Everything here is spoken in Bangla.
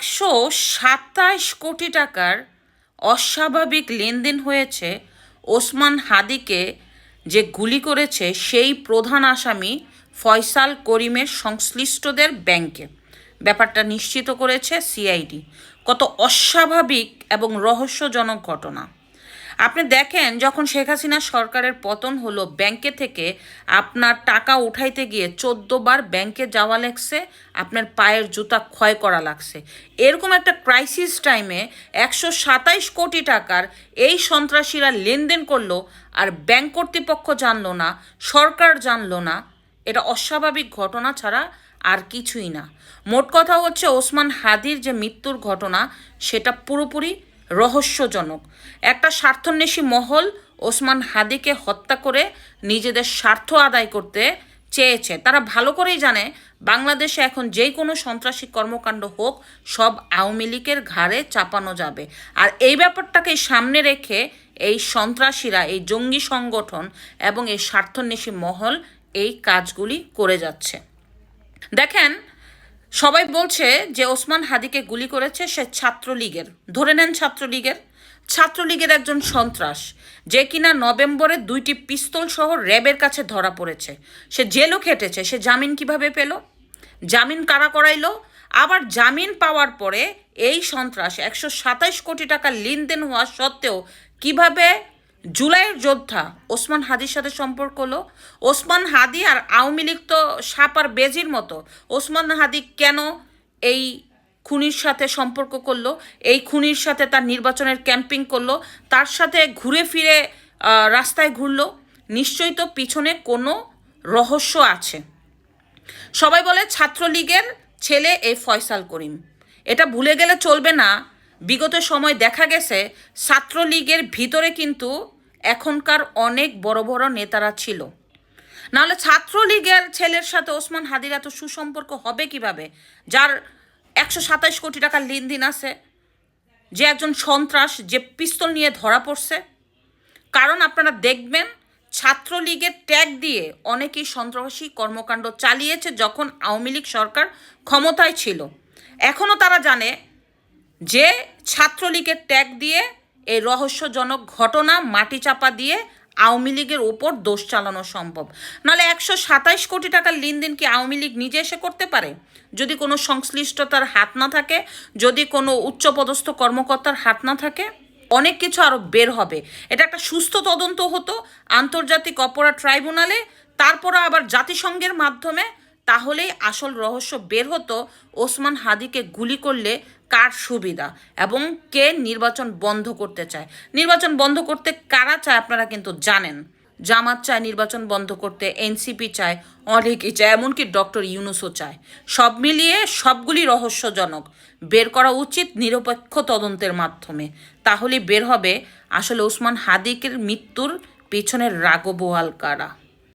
127 কোটি টাকার অস্বাভাবিক লেনদেন হয়েছে ওসমান হাদিকে যে গুলি করেছে সেই প্রধান আসামি ফয়সাল করিমের সংশ্লিষ্টদের ব্যাংকে। ব্যাপারটা নিশ্চিত করেছে সিআইডি। কত অস্বাভাবিক এবং রহস্যজনক ঘটনা। আপনি দেখেন, যখন শেখ হাসিনা সরকারের পতন হলো, ব্যাংকে থেকে আপনার টাকা উঠাইতে গিয়ে 14 বার ব্যাংকে যাওয়া লাগছে, আপনার পায়ের জুতা ক্ষয় করা লাগছে। এরকম একটা ক্রাইসিস টাইমে 127 কোটি টাকার এই সন্ত্রাসীরা লেনদেন করলো, আর ব্যাংক কর্তৃপক্ষ জানলো না, সরকার জানলো না। এটা অস্বাভাবিক ঘটনা ছাড়া আর কিছুই না। মোট কথা হচ্ছে, ওসমান হাদির যে মৃত্যুর ঘটনা সেটা পুরোপুরি রহস্যজনক। একটা স্বার্থন্বেষী মহল ওসমান হাদিকে হত্যা করে নিজেদের স্বার্থ আদায় করতে চেয়েছে। তারা ভালো করেই জানে বাংলাদেশে এখন যেই কোনো সন্ত্রাসী কর্মকাণ্ড হোক, সব আওয়ামী লীগের ঘাড়ে চাপানো যাবে। আর এই ব্যাপারটাকে সামনে রেখে এই সন্ত্রাসীরা, এই জঙ্গি সংগঠন এবং এই স্বার্থন্বেষী মহল এই কাজগুলি করে যাচ্ছে। দেখেন, সবাই বলছে যে ওসমান হাদিকে গুলি করেছে সে ছাত্রলীগের, ধরে নেন ছাত্রলীগের একজন সন্ত্রাস, যে কিনা নভেম্বরে 2টি পিস্তল সহ র্যাবের কাছে ধরা পড়েছে। সে জেলও খেটেছে। সে জামিন কিভাবে পেল? জামিন কারা করাইলো? আবার জামিন পাওয়ার পরে এই সন্ত্রাস 127 কোটি টাকা লেনদেন হওয়া সত্ত্বেও কিভাবে জুলাইয়ের যোদ্ধা ওসমান হাদির সাথে সম্পর্ক হলো? ওসমান হাদি আর আওয়ামী লীগ তো সাপ আর বেজির মতো। ওসমান হাদি কেন এই খুনির সাথে সম্পর্ক করলো? এই খুনির সাথে তার নির্বাচনের ক্যাম্পিং করলো, তার সাথে ঘুরে ফিরে রাস্তায় ঘুরলো। নিশ্চয়ই তো পিছনে কোনো রহস্য আছে। সবাই বলে ছাত্রলীগের ছেলে এই ফয়সাল করিম। এটা ভুলে গেলে চলবে না, বিগত সময় দেখা গেছে ছাত্রলীগের ভিতরে কিন্তু এখনকার অনেক বড় বড় নেতারা ছিল। নাহলে ছাত্রলীগের ছেলের সাথে ওসমান হাদির এত সুসম্পর্ক হবে কিভাবে, যার 127 কোটি টাকার লেনদেন আছে, যে একজন সন্ত্রাস, যে পিস্তল নিয়ে ধরা পড়ছে? কারণ আপনারা দেখবেন ছাত্রলীগের ট্যাগ দিয়ে অনেকেই সন্ত্রাসী কর্মকাণ্ড চালিয়েছে যখন আওয়ামী লীগ সরকার ক্ষমতায় ছিল। এখনও তারা জানে যে ছাত্রলীগের ট্যাগ দিয়ে এই রহস্যজনক ঘটনা মাটি চাপা দিয়ে আওয়ামী লীগের ওপর দোষ চালানো সম্ভব। নাহলে 127 কোটি টাকার লেনদেন কি আওয়ামী লীগ নিজে এসে করতে পারে? যদি কোনো সংশ্লিষ্টতার হাত না থাকে, যদি কোনো উচ্চপদস্থ কর্মকর্তার হাত না থাকে, অনেক কিছু আরও বের হবে। এটা একটা সুস্থ তদন্ত হতো আন্তর্জাতিক অপরাধ ট্রাইব্যুনালে, তারপরে আবার জাতিসংঘের মাধ্যমে, তাহলেই আসল রহস্য বের হতো ওসমান হাদিকে গুলি করলে কার সুবিধা এবং কে নির্বাচন বন্ধ করতে চায়। নির্বাচন বন্ধ করতে কারা চায় আপনারা কিন্তু জানেন। জামাত চায় নির্বাচন বন্ধ করতে, এনসিপি চায়, অনেকেই চায়, এমনকি ডক্টর ইউনূসও চায়। সব মিলিয়ে সবগুলি রহস্যজনক। বের করা উচিত নিরপেক্ষ তদন্তের মাধ্যমে, তাহলে বের হবে আসলে ওসমান হাদিকের মৃত্যুর পেছনের রাগবহাল কারা।